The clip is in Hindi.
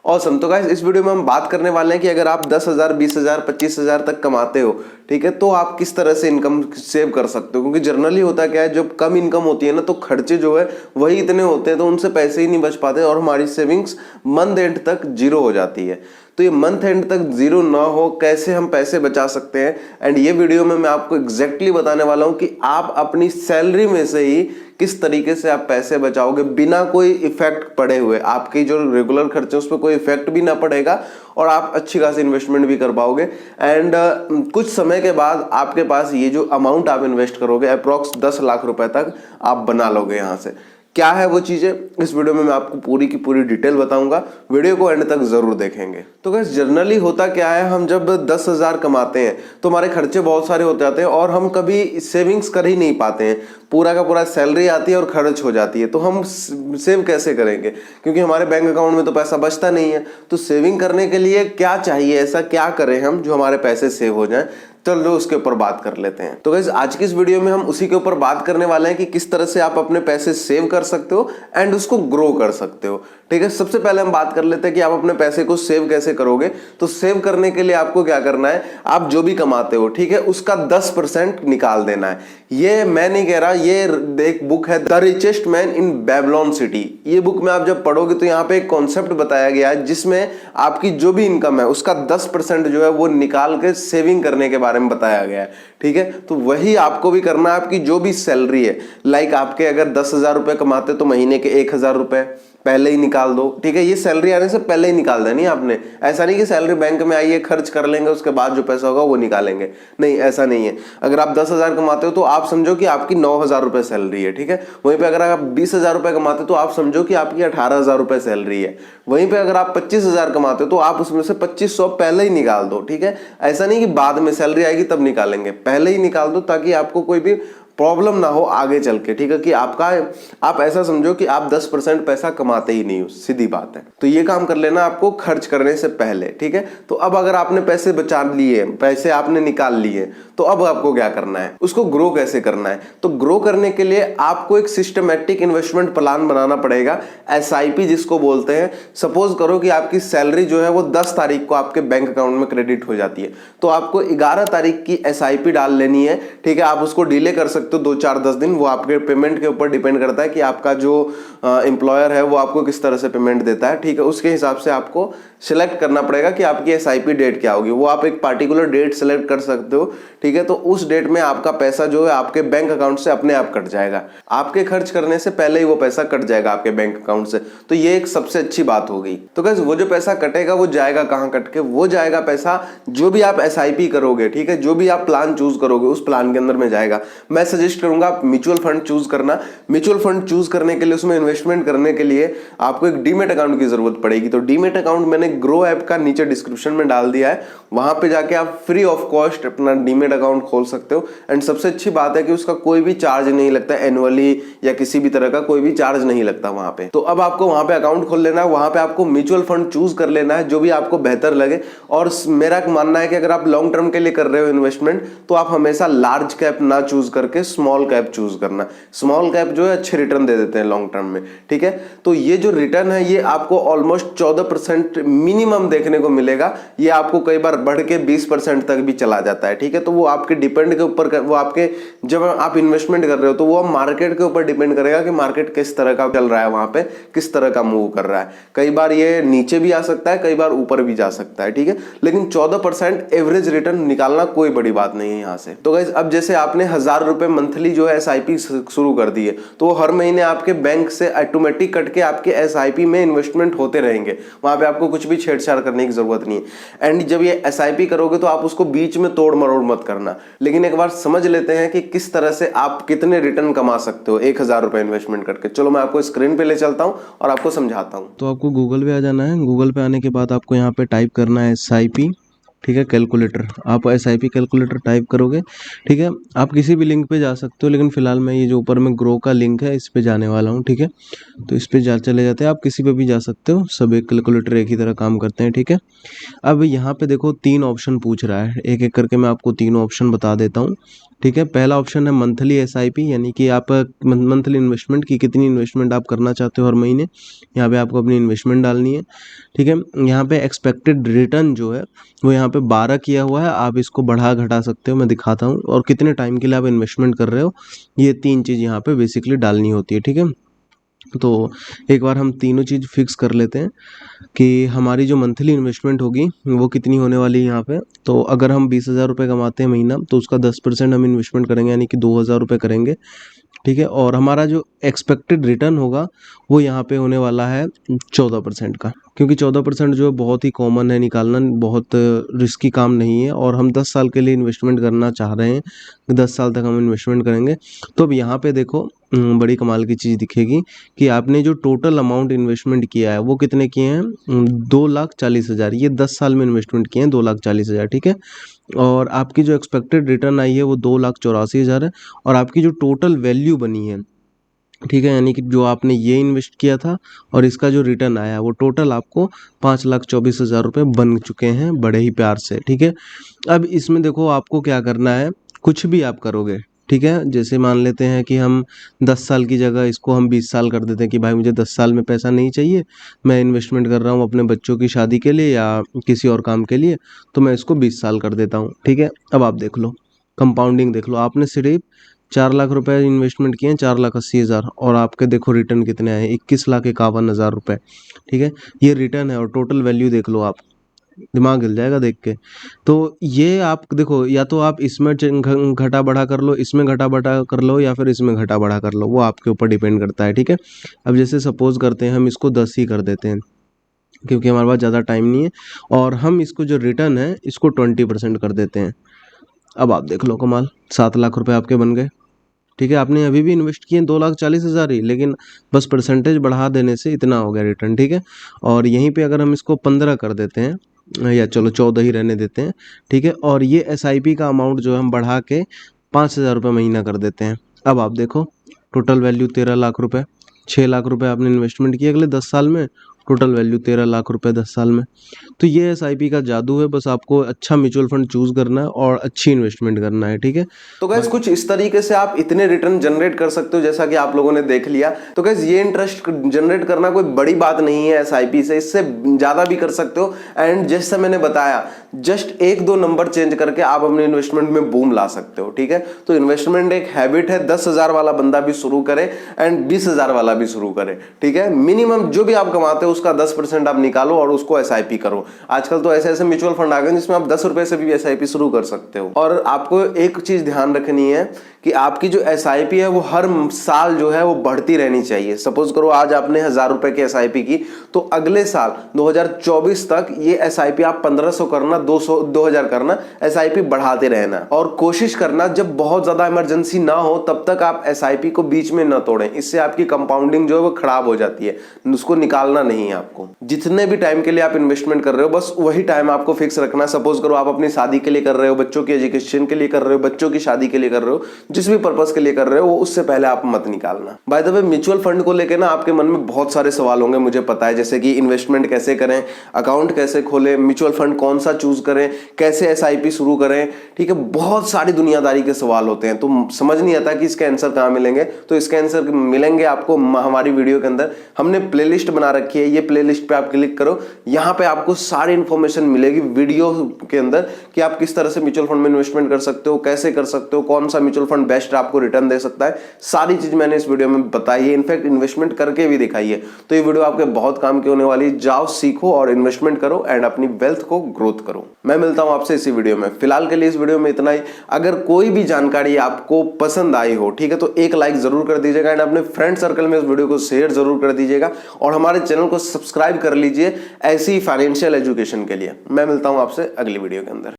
ऑसम। तो गाइस इस वीडियो में हम बात करने वाले हैं कि अगर आप 10,000, 20,000, 25,000 तक कमाते हो, ठीक है, तो आप किस तरह से इनकम सेव कर सकते हो। क्योंकि जनरली होता क्या है, जब कम इनकम होती है ना, तो खर्चे जो है वही इतने होते हैं, तो उनसे पैसे ही नहीं बच पाते और हमारी सेविंग्स मंथ एंड तक जीरो हो जाती है। तो ये मंथ एंड तक जीरो ना हो, कैसे हम पैसे बचा सकते हैं, एंड ये वीडियो में मैं आपको एग्जैक्टली बताने वाला हूं कि आप अपनी सैलरी में से ही किस तरीके से आप पैसे बचाओगे बिना कोई इफेक्ट पड़े हुए। आपकी जो रेगुलर खर्चे उस पर कोई इफेक्ट भी ना पड़ेगा और आप अच्छी खासी इन्वेस्टमेंट भी कर पाओगे। एंड कुछ समय के बाद आपके पास ये जो अमाउंट आप इन्वेस्ट करोगे अप्रोक्स 10 लाख रुपए तक आप बना लोगे। यहां से क्या है वो चीजें इस वीडियो में मैं आपको पूरी की पूरी डिटेल बताऊंगा, वीडियो को एंड तक जरूर देखेंगे। तो गाइस जनरली होता क्या है, हम जब 10,000 कमाते हैं तो हमारे खर्चे बहुत सारे हो जाते हैं और हम कभी सेविंग्स कर ही नहीं पाते हैं। पूरा का पूरा सैलरी आती है और खर्च हो जाती है, तो हम सेव कैसे करेंगे, क्योंकि हमारे बैंक अकाउंट में तो पैसा बचता नहीं है। तो सेविंग करने के लिए क्या चाहिए, ऐसा क्या करें हम जो हमारे पैसे सेव हो जाएं, चलो उसके ऊपर बात कर लेते हैं। तो गाइस आज की इस वीडियो में हम उसी के ऊपर बात करने वाले हैं कि किस तरह से आप अपने पैसे सेव कर सकते हो एंड उसको ग्रो कर सकते हो। ठीक है, सबसे पहले हम बात कर लेते हैं कि आप अपने पैसे को सेव कैसे करोगे। तो सेव करने के लिए आपको क्या करना है, आप जो भी कमाते हो, ठीक है, उसका 10% निकाल देना है। ये मैं नहीं कह रहा, ये एक बुक है the richest man in Babylon city. ये बुक में आप जब पढ़ोगे तो यहाँ पे एक कॉन्सेप्ट बताया गया है जिसमें आपकी जो भी इनकम है उसका 10% जो है वो निकाल के सेविंग करने के बारे में बताया गया है। ठीक है, तो वही आपको भी करना है। आपकी जो भी सैलरी है, लाइक आपके अगर 10,000 रुपए कमाते तो महीने के 1,000 रुपए पहले ही निकाल दो। ठीक है, ये सैलरी आने से पहले ही निकाल देनी है आपने। ऐसा नहीं कि सैलरी बैंक में आई है, खर्च कर लेंगे, उसके बाद जो पैसा होगा वो निकालेंगे, नहीं, ऐसा नहीं है। अगर आप 10,000 कमाते हो तो आप समझो कि आपकी 9,000 रुपए सैलरी है। ठीक है, वहीं पे अगर आप 20,000 रुपए कमाते हो तो आप समझो कि आपकी 18,000 रुपए सैलरी है। वहीं पे अगर आप 25,000 कमाते हो तो आप उसमें से 2,500 पहले ही निकाल दो। ठीक है, ऐसा नहीं कि बाद में सैलरी आएगी तब निकालेंगे, पहले ही निकाल दो ताकि आपको कोई भी प्रॉब्लम ना हो आगे चल के। ठीक है, कि आप ऐसा समझो कि आप 10% पैसा कमाते ही नहीं हो, सीधी बात है। तो ये काम कर लेना आपको खर्च करने से पहले। ठीक है, तो अब अगर आपने पैसे बचा लिए, पैसे आपने निकाल लिए, तो अब आपको क्या करना है, उसको ग्रो कैसे करना है। तो ग्रो करने के लिए आपको एक सिस्टमैटिक इन्वेस्टमेंट प्लान बनाना पड़ेगा, SIP जिसको बोलते हैं। सपोज करो कि आपकी सैलरी जो है वो 10 तारीख को आपके बैंक अकाउंट में क्रेडिट हो जाती है, तो आपको 11 तारीख की SIP डाल लेनी है। ठीक है, आप उसको डिले कर सकते हो 2, 4, 10 दिन, वो आपके पेमेंट के ऊपर डिपेंड करता है कि आपका जो एम्प्लॉयर है वो आपको किस तरह से पेमेंट देता है। ठीक है, उसके हिसाब से आपको सिलेक्ट करना पड़ेगा कि आपकी SIP डेट क्या होगी। वो आप एक पार्टिकुलर डेट सिलेक्ट कर सकते हो। ठीक है, तो उस डेट में आपका पैसा जो है आपके बैंक अकाउंट से अपने आप कट जाएगा, आपके खर्च करने से पहले ही वो पैसा कट जाएगा आपके बैंक अकाउंट से। तो ये एक सबसे अच्छी बात हो गई। तो गाइस वो जो पैसा कटेगा वो जाएगा कहां कट के, वो जाएगा पैसा जो भी आप SIP करोगे। ठीक है, जो भी आप प्लान चूज करोगे उस प्लान के अंदर में जाएगा। मैं सजेस्ट करूंगा आप म्यूचुअल फंड चूज करना। म्यूचुअल फंड चूज करने के लिए, उसमें इन्वेस्टमेंट करने के लिए आपको एक डीमेट अकाउंट की जरूरत पड़ेगी। तो डीमेट अकाउंट मैंने ग्रो ऐप का नीचे डिस्क्रिप्शन में डाल दिया है, वहां पे जाके आप फ्री ऑफ कॉस्ट अपना डीमेट अकाउंट खोल सकते हो। एंड सबसे अच्छी बात है कि उसका कोई भी चार्ज नहीं लगता, एनुअली या किसी भी तरह का कोई भी चार्ज नहीं लगता वहां पे। तो अब आपको वहां पे अकाउंट खोल लेना है, वहां पे आपको म्यूचुअल फंड चूज कर लेना है जो भी आपको बेहतर लगे। और मेरा मानना है कि अगर आप लॉन्ग टर्म के लिए कर रहे हो इन्वेस्टमेंट, तो आप हमेशा लार्ज कैप ना चूज करके स्मॉल कैप चूज करना। स्मॉल कैप जो है अच्छे रिटर्न दे देते हैं लॉन्ग टर्म में। ठीक है, तो ये जो रिटर्न है ये आपको ऑलमोस्ट 14% मिनिमम देखने को मिलेगा। ये आपको कई बार बढ़ के 20% तक भी चला जाता है। ठीक है, तो वो आपके डिपेंड के ऊपर, वो आपके जब आप इन्वेस्टमेंट कर रहे हो तो वो मार्केट के ऊपर डिपेंड करेगा कि मार्केट किस तरह का चल रहा है, वहां पे किस तरह का मूव कर रहा है। कई बार ये नीचे भी आ सकता है, कई बार ऊपर भी जा सकता है। ठीक है, लेकिन 14% एवरेज रिटर्न निकालना कोई बड़ी बात नहीं है यहाँ से। तो गाइस अब जैसे आपने 1,000 रुपए मंथली जो है SIP शुरू कर दी है, तो हर महीने आपके बैंक से ऑटोमेटिक कट के आपके SIP में इन्वेस्टमेंट होते रहेंगे। वहां पे आपको कुछ भी छेड़छाड़ करने की जरूरत नहीं है। एंड जब ये SIP करोगे तो आप उसको बीच में तोड़ मरोड़ मत करना। लेकिन एक बार समझ लेते हैं कि किस तरह से आप कितने रिटर्न कमा सकते हो 1,000 रुपए इन्वेस्टमेंट करके। चलो मैं आपको स्क्रीन पे ले चलता हूं और आपको समझाता हूं। तो आपको गूगल पे आ जाना है। गूगल पे आने के बाद आपको यहाँ पे टाइप करना है SIP। ठीक है, कैलकुलेटर, आप SIP कैलकुलेटर टाइप करोगे, ठीक है। आप किसी भी लिंक पे जा सकते हो, लेकिन फिलहाल मैं ये जो ऊपर में ग्रो का लिंक है इस पे जाने वाला हूँ, ठीक है। तो इस पे चले जाते हैं, आप किसी पे भी जा सकते हो, सब एक कैलकुलेटर एक ही तरह काम करते हैं, ठीक है। अब यहाँ पे देखो 3 ऑप्शन पूछ रहा है, एक एक करके मैं आपको तीनों ऑप्शन बता देता हूँ, ठीक है। पहला ऑप्शन है मंथली SIP, यानी कि आप मंथली इन्वेस्टमेंट की कितनी इन्वेस्टमेंट आप करना चाहते हो हर महीने, यहाँ पे आपको अपनी इन्वेस्टमेंट डालनी है, ठीक है। यहाँ पे एक्सपेक्टेड रिटर्न जो है वो यहाँ पे 12 किया हुआ है, आप इसको बढ़ा घटा सकते हो, मैं दिखाता हूँ, और कितने टाइम के लिए आप इन्वेस्टमेंट कर रहे हो, ये 3 चीज़ यहाँ पे बेसिकली डालनी होती है, ठीक है। तो एक बार हम तीनों चीज़ फिक्स कर लेते हैं कि हमारी जो मंथली इन्वेस्टमेंट होगी वो कितनी होने वाली है यहाँ पे। तो अगर हम 20,000 रुपये कमाते हैं महीना, तो उसका 10% हम इन्वेस्टमेंट करेंगे, यानी कि 2,000 रुपये करेंगे, ठीक है। और हमारा जो एक्सपेक्टेड रिटर्न होगा वो यहाँ पे होने वाला है 14% का, क्योंकि 14% जो है बहुत ही कॉमन है निकालना, बहुत रिस्की काम नहीं है, और हम 10 साल के लिए इन्वेस्टमेंट करना चाह रहे हैं, 10 साल तक हम इन्वेस्टमेंट करेंगे। तो अब यहाँ पे देखो बड़ी कमाल की चीज़ दिखेगी कि आपने जो टोटल अमाउंट इन्वेस्टमेंट किया है वो कितने किए हैं, 2,40,000, ये 10 साल में इन्वेस्टमेंट किए हैं 2,40,000, ठीक है। और आपकी जो एक्सपेक्टेड रिटर्न आई है वो 2,84,000 है, और आपकी जो टोटल वैल्यू बनी है, ठीक है, यानी कि जो आपने ये इन्वेस्ट किया था और इसका जो रिटर्न आया वो टोटल आपको 5,24,000 रुपये बन चुके हैं, बड़े ही प्यार से, ठीक है। अब इसमें देखो आपको क्या करना है, कुछ भी आप करोगे, ठीक है। जैसे मान लेते हैं कि हम 10 साल की जगह इसको हम 20 साल कर देते हैं कि भाई मुझे 10 साल में पैसा नहीं चाहिए, मैं इन्वेस्टमेंट कर रहा हूँ अपने बच्चों की शादी के लिए या किसी और काम के लिए, तो मैं इसको 20 साल कर देता हूँ, ठीक है। अब आप देख लो कंपाउंडिंग, देख लो, आपने सिर्फ 4 लाख रुपए इन्वेस्टमेंट किए हैं, 4,80,000, और आपके देखो रिटर्न कितने आए, 21,51,000 रुपये, ठीक है। ये रिटर्न है, और टोटल वैल्यू देख लो आप, दिमाग हिल जाएगा देख के। तो ये आप देखो, या तो आप इसमें घटा बढ़ा कर लो, इसमें घटा बढ़ा कर लो, या फिर इसमें घटा बढ़ा कर लो, वो आपके ऊपर डिपेंड करता है, ठीक है। अब जैसे सपोज करते हैं हम इसको 10 ही कर देते हैं, क्योंकि हमारे पास ज़्यादा टाइम नहीं है, और हम इसको जो रिटर्न है इसको 20% कर देते हैं। अब आप देख लो कमाल, 7 लाख रुपए आपके बन गए, ठीक है। आपने अभी भी इन्वेस्ट किए 2,40,000 ही, लेकिन बस परसेंटेज बढ़ा देने से इतना हो गया रिटर्न, ठीक है। और यहीं पे अगर हम इसको 15 कर देते हैं, या चलो 14 ही रहने देते हैं, ठीक है। और ये SIP का अमाउंट जो हम बढ़ा के 5,000 रुपये महीना कर देते हैं। अब आप देखो टोटल वैल्यू 13 लाख रुपए, 6 लाख रुपए आपने इन्वेस्टमेंट किए अगले 10 साल में, टोटल वैल्यू 13 लाख रुपए 10 साल में। तो ये SIP का जादू है, बस आपको अच्छा म्यूचुअल फंड चूज करना है और अच्छी इन्वेस्टमेंट करना है, ठीक है। तो गाइस कुछ इस तरीके से आप इतने रिटर्न जनरेट कर सकते हो, जैसा कि आप लोगों ने देख लिया। तो गाइस ये इंटरेस्ट जनरेट करना कोई बड़ी बात नहीं है SIP से, इससे ज्यादा भी कर सकते हो। एंड जैसे मैंने बताया, जस्ट 1-2 नंबर चेंज करके आप अपने इन्वेस्टमेंट में बूम ला सकते हो, ठीक है। तो इन्वेस्टमेंट एक हैबिट है, 10,000 वाला बंदा भी शुरू करे एंड 20,000 वाला भी शुरू करे, ठीक है। मिनिमम जो भी आप कमाते हो उसका 10% आप निकालो और उसको SIP करो। आजकल तो ऐसे ऐसे म्यूचुअल फंड आ गए जिसमें आप 10 रुपए से भी SIP शुरू कर सकते हो। और आपको एक चीज ध्यान रखनी है कि आपकी जो SIP है वो हर साल जो है वो बढ़ती रहनी चाहिए। सपोज करो आज आपने 1,000 रुपए की SIP की, तो अगले साल 2024 तक ये SIP आप 1,500 करना, 200 2,000 करना, SIP बढ़ाते रहना। और कोशिश करना जब बहुत ज्यादा इमरजेंसी ना हो तब तक आप SIP को बीच में न तोड़ें, इससे आपकी कंपाउंडिंग जो है वो खराब हो जाती है, उसको निकालना नहीं है आपको। जितने भी टाइम के लिए आप इन्वेस्टमेंट कर रहे हो बस वही टाइम आपको फिक्स रखना। सपोज करो आप अपनी शादी के लिए कर रहे हो, बच्चों की एजुकेशन के लिए कर रहे हो, बच्चों की शादी के लिए कर रहे हो, जिस भी पर्पस के लिए कर रहे हो वो उससे पहले आप मत निकालना। By the way mutual fund को लेकर ना आपके मन में बहुत सारे सवाल होंगे, मुझे पता है, जैसे कि इन्वेस्टमेंट कैसे करें, अकाउंट कैसे खोलें, म्यूचुअल फंड कौन सा चूज करें, कैसे SIP शुरू करें, ठीक है। बहुत सारी दुनियादारी के सवाल होते हैं, तो समझ नहीं आता कि इसके आंसर कहाँ मिलेंगे। तो इसके आंसर मिलेंगे आपको हमारी वीडियो के अंदर। हमने प्लेलिस्ट बना रखी है, ये प्लेलिस्ट पे आप क्लिक करो, यहाँ पे आपको सारी इंफॉर्मेशन मिलेगी वीडियो के अंदर कि आप किस तरह से म्यूचुअल फंड में इन्वेस्टमेंट कर सकते हो, कैसे कर सकते हो, कौन सा म्यूचुअल फंड बेस्ट आपको रिटर्न दे सकता है। सारी चीज मैंने इस वीडियो में बताई है, इनफैक्ट इन्वेस्टमेंट करके भी दिखाई है। तो ये वीडियो आपके बहुत काम की होने वाली है। जाओ सीखो और इन्वेस्टमेंट करो एंड अपनी वेल्थ को ग्रोथ करो। मैं मिलता हूं आपसे इसी वीडियो में। फिलहाल के लिए इस वीडियो में इतना ही। अगर कोई भी जानकारी आपको पसंद आई हो, ठीक है, तो एक लाइक जरूर कर दीजिएगा एंड अपने फ्रेंड सर्कल में इस वीडियो को शेयर जरूर कर दीजिएगा, और हमारे चैनल को सब्सक्राइब कर लीजिए ऐसी फाइनेंशियल एजुकेशन के लिए। मैं मिलता हूं आपसे अगली वीडियो के अंदर।